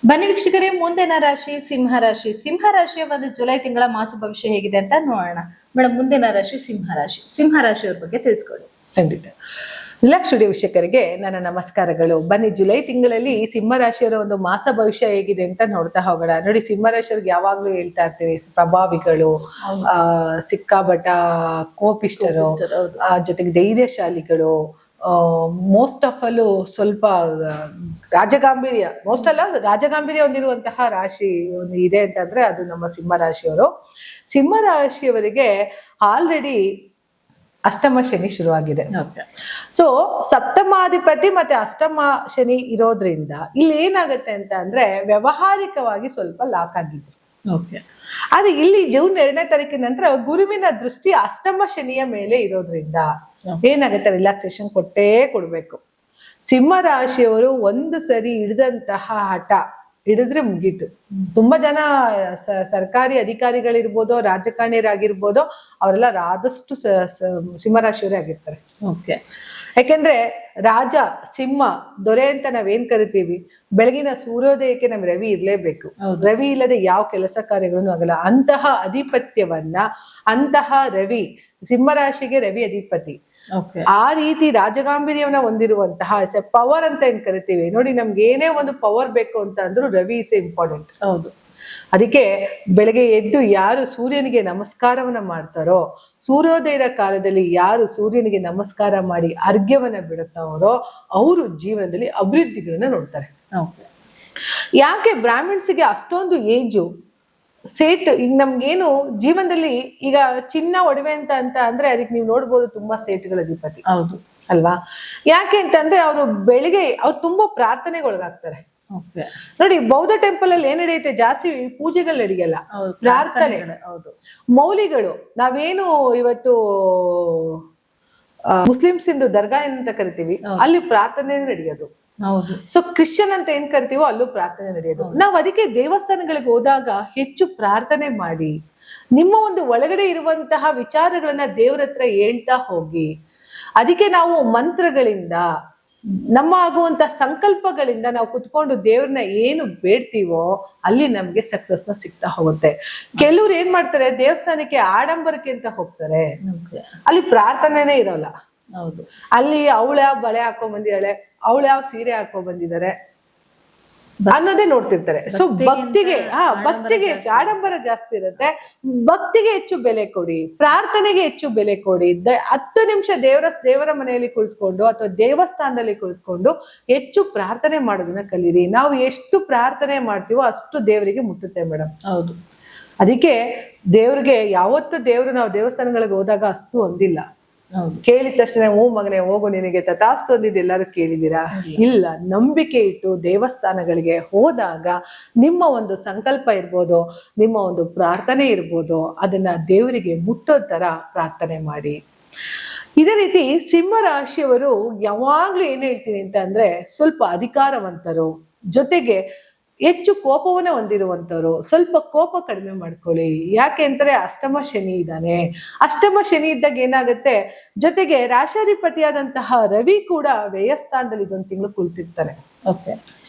ಬನ್ನಿ ವೀಕ್ಷಕರೇ, ಮುಂದಿನ ರಾಶಿ ಸಿಂಹರಾಶಿ. ಸಿಂಹರಾಶಿಯ ಒಂದು ಜುಲೈ ತಿಂಗಳ ಮಾಸ ಭವಿಷ್ಯ ಹೇಗಿದೆ ಅಂತ ನೋಡೋಣ. ಮೇಡಮ್, ಮುಂದಿನ ರಾಶಿ ಸಿಂಹರಾಶಿ. ಸಿಂಹರಾಶಿಯವ್ರ ಬಗ್ಗೆ ತಿಳಿಸ್ಕೊಡಿ. ಖಂಡಿತ. ಸ್ಟುಡಿಯೋ ವೀಕ್ಷಕರಿಗೆ ನನ್ನ ನಮಸ್ಕಾರಗಳು. ಬನ್ನಿ, ಜುಲೈ ತಿಂಗಳಲ್ಲಿ ಸಿಂಹರಾಶಿಯವರ ಒಂದು ಮಾಸ ಭವಿಷ್ಯ ಹೇಗಿದೆ ಅಂತ ನೋಡ್ತಾ ಹೋಗೋಣ. ನೋಡಿ, ಸಿಂಹರಾಶಿಯವ್ರಿಗೆ ಯಾವಾಗ್ಲೂ ಹೇಳ್ತಾ ಇರ್ತೀವಿ, ಪ್ರಭಾವಿಗಳು, ಸಿಕ್ಕಾಬಟ್ಟ ಕೋಪಿಷ್ಟರು, ಜೊತೆಗೆ ಧೈರ್ಯಶಾಲಿಗಳು, ಮೋಸ್ಟ್ ಆಫ್ ಅಲ್ಲೂ ಸ್ವಲ್ಪ ರಾಜಗಾಂಭೀರ್ಯ ಹೊಂದಿರುವಂತಹ ರಾಶಿ ಒಂದು ಇದೆ ಅಂತಂದ್ರೆ ಅದು ನಮ್ಮ ಸಿಂಹರಾಶಿಯವರು. ಸಿಂಹರಾಶಿಯವರಿಗೆ ಆಲ್ರೆಡಿ ಅಷ್ಟಮ ಶನಿ ಶುರುವಾಗಿದೆ. ಸೊ ಸಪ್ತಮಾಧಿಪತಿ ಮತ್ತೆ ಅಷ್ಟಮ ಶನಿ ಇರೋದ್ರಿಂದ ಇಲ್ಲಿ ಏನಾಗುತ್ತೆ ಅಂತ ಅಂದ್ರೆ ವ್ಯವಹಾರಿಕವಾಗಿ ಸ್ವಲ್ಪ ಲಾಕ್ ಆಗಿದ್ರು. ಆದ್ರೆ ಇಲ್ಲಿ ಜೂನ್ 2ನೇ ತಾರೀಕಿನ ನಂತರ ಗುರುವಿನ ದೃಷ್ಟಿ ಅಷ್ಟಮ ಶನಿಯ ಮೇಲೆ ಇರೋದ್ರಿಂದ ಏನಾಗುತ್ತೆ, ರಿಲ್ಯಾಕ್ಸೇಷನ್ ಕೊಟ್ಟೇ ಕೊಡ್ಬೇಕು. ಸಿಂಹ ರಾಶಿಯವರು ಒಂದು ಸರಿ ಹಿಡಿದಂತಹ ಹಠ ಹಿಡಿದ್ರೆ ಮುಗೀತು. ತುಂಬಾ ಜನ ಸರ್ಕಾರಿ ಅಧಿಕಾರಿಗಳಿರ್ಬೋದು, ರಾಜಕಾರಣಿಯರಾಗಿರ್ಬೋದು, ಅವರೆಲ್ಲ ಆದಷ್ಟು ಸಿಂಹರಾಶಿಯವರೇ ಆಗಿರ್ತಾರೆ. ಯಾಕೆಂದ್ರೆ ರಾಜ ಸಿಂಹ ದೊರೆ ಅಂತ ನಾವೇನ್ ಕರಿತೀವಿ, ಬೆಳಗಿನ ಸೂರ್ಯೋದಯಕ್ಕೆ ನಮ್ ರವಿ ಇರ್ಲೇಬೇಕು. ರವಿ ಇಲ್ಲದೆ ಯಾವ ಕೆಲಸ ಕಾರ್ಯಗಳನ್ನು ಆಗಲ್ಲ. ಅಂತಹ ಅಧಿಪತ್ಯವನ್ನ, ಅಂತಹ ರವಿ, ಸಿಂಹರಾಶಿಗೆ ರವಿ ಅಧಿಪತಿ, ಆ ರೀತಿ ರಾಜಗಾಂಭೀರ್ಯವನ್ನ ಹೊಂದಿರುವಂತಹ ಪವರ್ ಅಂತ ಏನ್ ಕರಿತೀವಿ ನೋಡಿ, ನಮ್ಗೆ ಏನೇ ಒಂದು ಪವರ್ ಬೇಕು ಅಂತ ಅಂದ್ರೂ ರವಿ ಇಸ್ ಇಂಪಾರ್ಟೆಂಟ್. ಹೌದು. ಅದಕ್ಕೆ ಬೆಳಗ್ಗೆ ಎದ್ದು ಯಾರು ಸೂರ್ಯನಿಗೆ ನಮಸ್ಕಾರವನ್ನ ಮಾಡ್ತಾರೋ, ಸೂರ್ಯೋದಯದ ಕಾಲದಲ್ಲಿ ಯಾರು ಸೂರ್ಯನಿಗೆ ನಮಸ್ಕಾರ ಮಾಡಿ ಅರ್ಘ್ಯವನ್ನ ಬಿಡುತ್ತಾರೋ ಅವರು ಜೀವನದಲ್ಲಿ ಅಭಿವೃದ್ಧಿಗಳನ್ನ ನೋಡ್ತಾರೆ. ಯಾಕೆ ಬ್ರಾಹ್ಮಿಣ್ಸ್ಗೆ ಅಷ್ಟೊಂದು ಏಜು ಸೇಟ್? ಈಗ ನಮ್ಗೇನು ಜೀವನದಲ್ಲಿ ಈಗ ಚಿನ್ನ ಒಡವೆ ಅಂತ ಅಂದ್ರೆ ಅದಕ್ಕೆ ನೀವು ನೋಡ್ಬೋದು ತುಂಬಾ ಸೇಟ್ಗಳ ಅಧಿಪತಿ. ಹೌದು ಅಲ್ವಾ? ಯಾಕೆ ಅಂತಂದ್ರೆ ಅವರು ಬೆಳಿಗ್ಗೆ ಅವ್ರು ತುಂಬಾ ಪ್ರಾರ್ಥನೆಗೊಳಗಾಗ್ತಾರೆ. ನೋಡಿ, ಬೌದ್ಧ ಟೆಂಪಲ್ ಅಲ್ಲಿ ಏನ್ ನಡೆಯುತ್ತೆ, ಜಾಸ್ತಿ ಪೂಜೆಗಳು ನಡೆಯಲ್ಲ, ಪ್ರಾರ್ಥನೆ. ಹೌದು. ಮೌಲಿಗಳು, ನಾವೇನು ಇವತ್ತು ಮುಸ್ಲಿಮ್ಸ್ ಇಂದು ದರ್ಗಾ ಅಂತ ಕರಿತೀವಿ, ಅಲ್ಲಿ ಪ್ರಾರ್ಥನೆ ನಡೆಯೋದು. ಸೊ ಕ್ರಿಶ್ಚಿಯನ್ ಅಂತ ಏನ್ ಕರಿತೀವೋ ಅಲ್ಲೂ ಪ್ರಾರ್ಥನೆ ನಡೆಯೋದು. ನಾವ್ ಅದಕ್ಕೆ ದೇವಸ್ಥಾನಗಳಿಗೆ ಹೋದಾಗ ಹೆಚ್ಚು ಪ್ರಾರ್ಥನೆ ಮಾಡಿ, ನಿಮ್ಮ ಒಂದು ಒಳಗಡೆ ಇರುವಂತಹ ವಿಚಾರಗಳನ್ನ ದೇವ್ರ ಹತ್ರ ಹೇಳ್ತಾ ಹೋಗಿ, ಅದಕ್ಕೆ ನಾವು ಮಂತ್ರಗಳಿಂದ, ನಮ್ಮ ಆಗುವಂತ ಸಂಕಲ್ಪಗಳಿಂದ ನಾವು ಕುತ್ಕೊಂಡು ದೇವ್ರನ್ನ ಏನು ಬೇಡ್ತೀವೋ ಅಲ್ಲಿ ನಮ್ಗೆ ಸಕ್ಸಸ್ನ ಸಿಗ್ತಾ ಹೋಗುತ್ತೆ. ಕೆಲವ್ರು ಏನ್ ಮಾಡ್ತಾರೆ, ದೇವಸ್ಥಾನಕ್ಕೆ ಆಡಂಬರಕ್ಕೆ ಅಂತ ಹೋಗ್ತಾರೆ, ಅಲ್ಲಿ ಪ್ರಾರ್ಥನೆನೇ ಇರೋಲ್ಲ. ಹೌದು. ಅಲ್ಲಿ ಅವಳ ಯಾವ ಬಳೆ ಹಾಕೊಂಡ್ ಬಂದಿದ್ದಾಳೆ, ಅವಳು ಯಾವ ಸೀರೆ ಹಾಕೊಂಡ್ ಬಂದಿದ್ದಾರೆ ಅನ್ನೋದೇ ನೋಡ್ತಿರ್ತಾರೆ. ಸೊ ಭಕ್ತಿಗೆ ಆಡಂಬರ ಜಾಸ್ತಿ ಇರುತ್ತೆ. ಭಕ್ತಿಗೆ ಹೆಚ್ಚು ಬೆಲೆ ಕೊಡಿ, ಪ್ರಾರ್ಥನೆಗೆ ಹೆಚ್ಚು ಬೆಲೆ ಕೊಡಿ. 10 ನಿಮಿಷ ದೇವರ ಮನೆಯಲ್ಲಿ ಕುಳಿತುಕೊಂಡು ಅಥವಾ ದೇವಸ್ಥಾನದಲ್ಲಿ ಕುಳಿತುಕೊಂಡು ಹೆಚ್ಚು ಪ್ರಾರ್ಥನೆ ಮಾಡೋದನ್ನ ಕಲೀರಿ. ನಾವು ಎಷ್ಟು ಪ್ರಾರ್ಥನೆ ಮಾಡ್ತೀವೋ ಅಷ್ಟು ದೇವರಿಗೆ ಮುಟ್ಟುತ್ತೆ ಮೇಡಮ್. ಹೌದು. ಅದಕ್ಕೆ ದೇವ್ರಿಗೆ ಯಾವತ್ತು ದೇವ್ರು ನಾವು ದೇವಸ್ಥಾನಗಳಿಗೆ ಹೋದಾಗ ಅಷ್ಟು ಹೊಂದಿಲ್ಲ. ಕೇಳಿದ ತಕ್ಷಣ ಓ ಮಗನೆ ಹೋಗು ನಿನಗೆ ತಥಾಸ್ತು ಅಂದಿದ್ದು ಎಲ್ಲರೂ ಕೇಳಿದೀರಾ? ಇಲ್ಲ. ನಂಬಿಕೆ ಇಟ್ಟು ದೇವಸ್ಥಾನಗಳಿಗೆ ಹೋದಾಗ ನಿಮ್ಮ ಒಂದು ಸಂಕಲ್ಪ ಇರ್ಬೋದು, ನಿಮ್ಮ ಒಂದು ಪ್ರಾರ್ಥನೆ ಇರ್ಬೋದು, ಅದನ್ನ ದೇವರಿಗೆ ಮುಟ್ಟೋ ತರ ಪ್ರಾರ್ಥನೆ ಮಾಡಿ. ಇದೇ ರೀತಿ ಸಿಂಹ ರಾಶಿಯವರು ಯಾವಾಗ್ಲೂ ಏನ್ ಹೇಳ್ತೀನಿ ಅಂತ ಅಂದ್ರೆ, ಸ್ವಲ್ಪ ಅಧಿಕಾರವಂತರು, ಜೊತೆಗೆ ಹೆಚ್ಚು ಕೋಪವನ್ನ ಹೊಂದಿರುವಂತವ್ರು. ಸ್ವಲ್ಪ ಕೋಪ ಕಡಿಮೆ ಮಾಡ್ಕೊಳ್ಳಿ. ಯಾಕೆ ಅಂದ್ರೆ ಅಷ್ಟಮ ಶನಿ ಇದ್ದಾನೆ. ಅಷ್ಟಮ ಶನಿ ಇದ್ದಾಗ ಏನಾಗುತ್ತೆ, ಜೊತೆಗೆ ರಾಶಾಧಿಪತಿಯಾದಂತಹ ರವಿ ಕೂಡ ವ್ಯಯಸ್ಥಾನದಲ್ಲಿ ಇದೊಂದು ತಿಂಗಳು ಕುಳಿತಿರ್ತಾರೆ.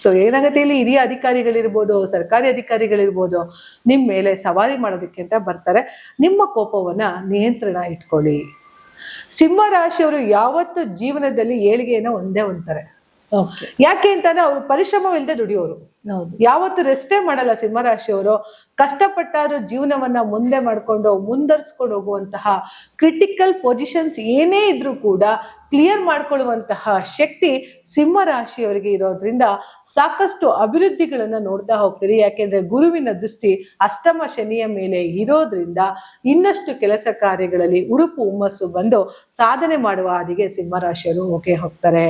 ಸೊ ಏನಾಗುತ್ತೆ, ಇಲ್ಲಿ ಹಿರಿಯ ಅಧಿಕಾರಿಗಳಿರ್ಬೋದು, ಸರ್ಕಾರಿ ಅಧಿಕಾರಿಗಳಿರ್ಬೋದು, ನಿಮ್ ಮೇಲೆ ಸವಾರಿ ಮಾಡೋದಕ್ಕೆ ಅಂತ ಬರ್ತಾರೆ. ನಿಮ್ಮ ಕೋಪವನ್ನ ನಿಯಂತ್ರಣ ಇಟ್ಕೊಳ್ಳಿ. ಸಿಂಹ ರಾಶಿಯವರು ಯಾವತ್ತು ಜೀವನದಲ್ಲಿ ಏಳಿಗೆಯನ್ನ ಒಂದೇ ಹೊಂದ್ತಾರೆ. ಯಾಕೆ ಅಂತಂದ್ರೆ ಅವರು ಪರಿಶ್ರಮವಿಲ್ಲದೆ ದುಡಿಯೋರು. ಯಾವತ್ತು ರೆಸ್ಟೇ ಮಾಡಲ್ಲ ಸಿಂಹರಾಶಿಯವರು. ಕಷ್ಟಪಟ್ಟಾರು ಜೀವನವನ್ನ ಮುಂದೆ ಮಾಡ್ಕೊಂಡು ಮುಂದರ್ಸ್ಕೊಂಡು ಹೋಗುವಂತಹ ಕ್ರಿಟಿಕಲ್ ಪೊಸಿಷನ್ಸ್ ಏನೇ ಇದ್ರೂ ಕೂಡ ಕ್ಲಿಯರ್ ಮಾಡ್ಕೊಳ್ಳುವಂತಹ ಶಕ್ತಿ ಸಿಂಹ ರಾಶಿಯವರಿಗೆ ಇರೋದ್ರಿಂದ ಸಾಕಷ್ಟು ಅಭಿವೃದ್ಧಿಗಳನ್ನ ನೋಡ್ತಾ ಹೋಗ್ತೀರಿ. ಯಾಕೆಂದ್ರೆ ಗುರುವಿನ ದೃಷ್ಟಿ ಅಷ್ಟಮ ಶನಿಯ ಮೇಲೆ ಇರೋದ್ರಿಂದ ಇನ್ನಷ್ಟು ಕೆಲಸ ಕಾರ್ಯಗಳಲ್ಲಿ ಉರುಪು ಹುಮ್ಮಸ್ಸು ಬಂದು ಸಾಧನೆ ಮಾಡುವ ಹಾದಿಗೆ ಸಿಂಹ ರಾಶಿಯವರು ಹೋಗ್ತಾರೆ.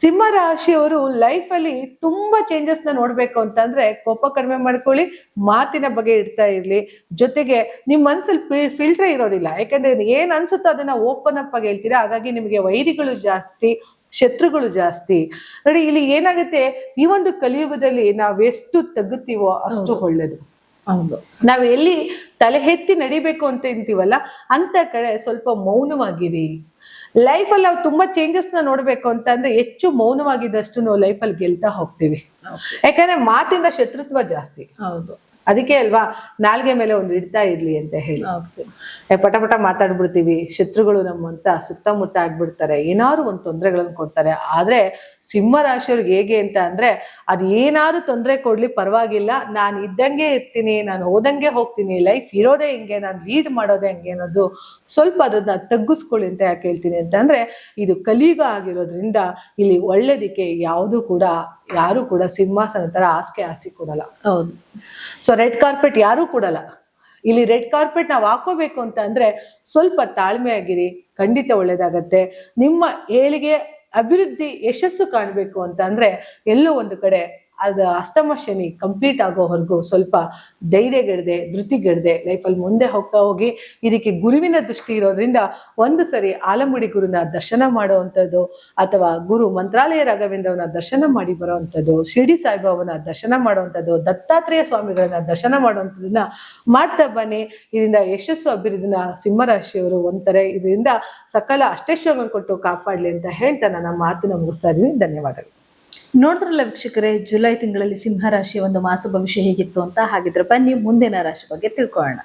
ಸಿಂಹ ರಾಶಿಯವರು ಲೈಫ್ ಅಲ್ಲಿ ತುಂಬಾ ಚೇಂಜಸ್ ನ ನೋಡ್ಬೇಕು ಅಂತಂದ್ರೆ ಕೋಪ ಕಡಿಮೆ ಮಾಡ್ಕೊಳ್ಳಿ, ಮಾತಿನ ಬಗ್ಗೆ ಇಡ್ತಾ ಇರ್ಲಿ, ಜೊತೆಗೆ ನಿಮ್ ಮನ್ಸಲ್ಲಿ ಫಿಲ್ಟರ್ ಇರೋದಿಲ್ಲ. ಯಾಕಂದ್ರೆ ಏನ್ ಅನ್ಸುತ್ತೋ ಅದನ್ನ ಓಪನ್ ಅಪ್ ಆಗಿ ಹೇಳ್ತೀರಾ. ಹಾಗಾಗಿ ನಿಮ್ಗೆ ವೈರಿಗಳು ಜಾಸ್ತಿ, ಶತ್ರುಗಳು ಜಾಸ್ತಿ. ನೋಡಿ, ಇಲ್ಲಿ ಏನಾಗುತ್ತೆ, ಈ ಒಂದು ಕಲಿಯುಗದಲ್ಲಿ ನಾವೆಷ್ಟು ತಗ್ಗುತ್ತೀವೋ ಅಷ್ಟು ಒಳ್ಳೇದು. ಹೌದು. ನಾವ್ ಎಲ್ಲಿ ತಲೆ ಎತ್ತಿ ನಡಿಬೇಕು ಅಂತ ಅಂತೀವಲ್ಲ, ಅಂತ ಕಡೆ ಸ್ವಲ್ಪ ಮೌನವಾಗಿರಿ. ಲೈಫಲ್ಲಿ ನಾವು ತುಂಬಾ ಚೇಂಜಸ್ ನ ನೋಡ್ಬೇಕು ಅಂತ ಅಂದ್ರೆ ಹೆಚ್ಚು ಮೌನವಾಗಿದ್ದಷ್ಟು ನಾವು ಲೈಫಲ್ಲಿ ಗೆಲ್ತಾ ಹೋಗ್ತೀವಿ. ಯಾಕಂದ್ರೆ ಮಾತಿಂದ ಶತ್ರುತ್ವ ಜಾಸ್ತಿ. ಹೌದು. ಅದಕ್ಕೆ ಅಲ್ವಾ ನಾಲ್ಗೆ ಮೇಲೆ ಒಂದು ಇಡ್ತಾ ಇರ್ಲಿ ಅಂತ ಹೇಳಿ. ಪಟ ಪಟ ಮಾತಾಡ್ಬಿಡ್ತೀವಿ, ಶತ್ರುಗಳು ನಮ್ಮಂತ ಸುತ್ತಮುತ್ತ ಆಗ್ಬಿಡ್ತಾರೆ, ಏನಾದ್ರು ಒಂದು ತೊಂದರೆಗಳನ್ನು ಕೊಡ್ತಾರೆ. ಆದ್ರೆ ಸಿಂಹ ರಾಶಿಯವ್ರಿಗೆ ಹೇಗೆ ಅಂತ ಅಂದ್ರೆ ಅದ್ ಏನಾದ್ರು ತೊಂದರೆ ಕೊಡ್ಲಿ ಪರವಾಗಿಲ್ಲ, ನಾನು ಇದ್ದಂಗೆ ಇರ್ತೀನಿ, ನಾನು ಹೋದಂಗೆ ಹೋಗ್ತೀನಿ, ಲೈಫ್ ಇರೋದೇ ಹಿಂಗೆ, ನಾನು ಲೀಡ್ ಮಾಡೋದೇ ಹಂಗೆ ಅನ್ನೋದು ಸ್ವಲ್ಪ ಅದನ್ನ ತಗ್ಗಿಸ್ಕೊಳ್ಳಿ ಅಂತ ಯಾಕೆ ಹೇಳ್ತೀನಿ ಅಂತ ಅಂದ್ರೆ ಇದು ಕಲಿಯುಗ ಆಗಿರೋದ್ರಿಂದ ಇಲ್ಲಿ ಒಳ್ಳೇದಿಕ್ಕೆ ಯಾರು ಕೂಡ ಸಿಂಹಾಸನ ತರ ಆಸೆ ಕೊಡಲ್ಲ. ಹೌದು. ಸೊ ರೆಡ್ ಕಾರ್ಪೆಟ್ ಯಾರು ಕೊಡಲ್ಲ. ಇಲ್ಲಿ ರೆಡ್ ಕಾರ್ಪೆಟ್ ನಾವು ಹಾಕೋಬೇಕು ಅಂತ ಅಂದ್ರೆ ಸ್ವಲ್ಪ ತಾಳ್ಮೆ ಆಗಿರಿ, ಖಂಡಿತ ಒಳ್ಳೇದಾಗತ್ತೆ. ನಿಮ್ಮ ಏಳಿಗೆ, ಅಭಿವೃದ್ಧಿ, ಯಶಸ್ಸು ಕಾಣ್ಬೇಕು ಅಂತ ಅಂದ್ರೆ ಎಲ್ಲೋ ಒಂದು ಕಡೆ ಅದು ಅಸ್ತಮ ಶನಿ ಕಂಪ್ಲೀಟ್ ಆಗೋವರೆಗೂ ಸ್ವಲ್ಪ ಧೈರ್ಯಗೆಡದೆ, ಧೃತಿಗೆಡದೆ ಲೈಫಲ್ಲಿ ಮುಂದೆ ಹೋಗ್ತಾ ಹೋಗಿ. ಇದಕ್ಕೆ ಗುರುವಿನ ದೃಷ್ಟಿ ಇರೋದ್ರಿಂದ ಒಂದು ಸರಿ ಆಲಂಬುಡಿ ಗುರುನ ದರ್ಶನ ಮಾಡುವಂಥದ್ದು, ಅಥವಾ ಗುರು ಮಂತ್ರಾಲಯ ರಾಘವೇಂದ್ರವನ ದರ್ಶನ ಮಾಡಿ ಬರುವಂಥದ್ದು, ಶಿರ್ಡಿ ಸಾಯಿಬಾಬಾವನ ದರ್ಶನ ಮಾಡುವಂಥದ್ದು, ದತ್ತಾತ್ರೇಯ ಸ್ವಾಮಿಗಳನ್ನ ದರ್ಶನ ಮಾಡುವಂಥದ್ದನ್ನ ಮಾಡ್ತಾ ಬನ್ನಿ. ಇದರಿಂದ ಯಶಸ್ಸು, ಅಭಿವೃದ್ಧಿನ ಸಿಂಹರಾಶಿಯವರು ಒಂಥರ ಇದರಿಂದ ಸಕಲ ಅಷ್ಟೈಶ್ವರ್ಯಗಳನ್ನು ಕೊಟ್ಟು ಕಾಪಾಡ್ಲಿ ಅಂತ ಹೇಳ್ತಾ ನನ್ನ ಮಾತನ್ನ ಮುಗಿಸ್ತಾ ಇದೀನಿ. ಧನ್ಯವಾದಗಳು. ನೋಡಿದ್ರಲ್ಲ ವೀಕ್ಷಕರೇ, ಜುಲೈ ತಿಂಗಳಲ್ಲಿ ಸಿಂಹ ರಾಶಿಯ ಒಂದು ಮಾಸ ಭವಿಷ್ಯ ಹೇಗಿತ್ತು ಅಂತ. ಹಾಗಿದ್ರೆ ಬನ್ನಿ ಮುಂದಿನ ರಾಶಿ ಬಗ್ಗೆ ತಿಳ್ಕೊಳ್ಳೋಣ.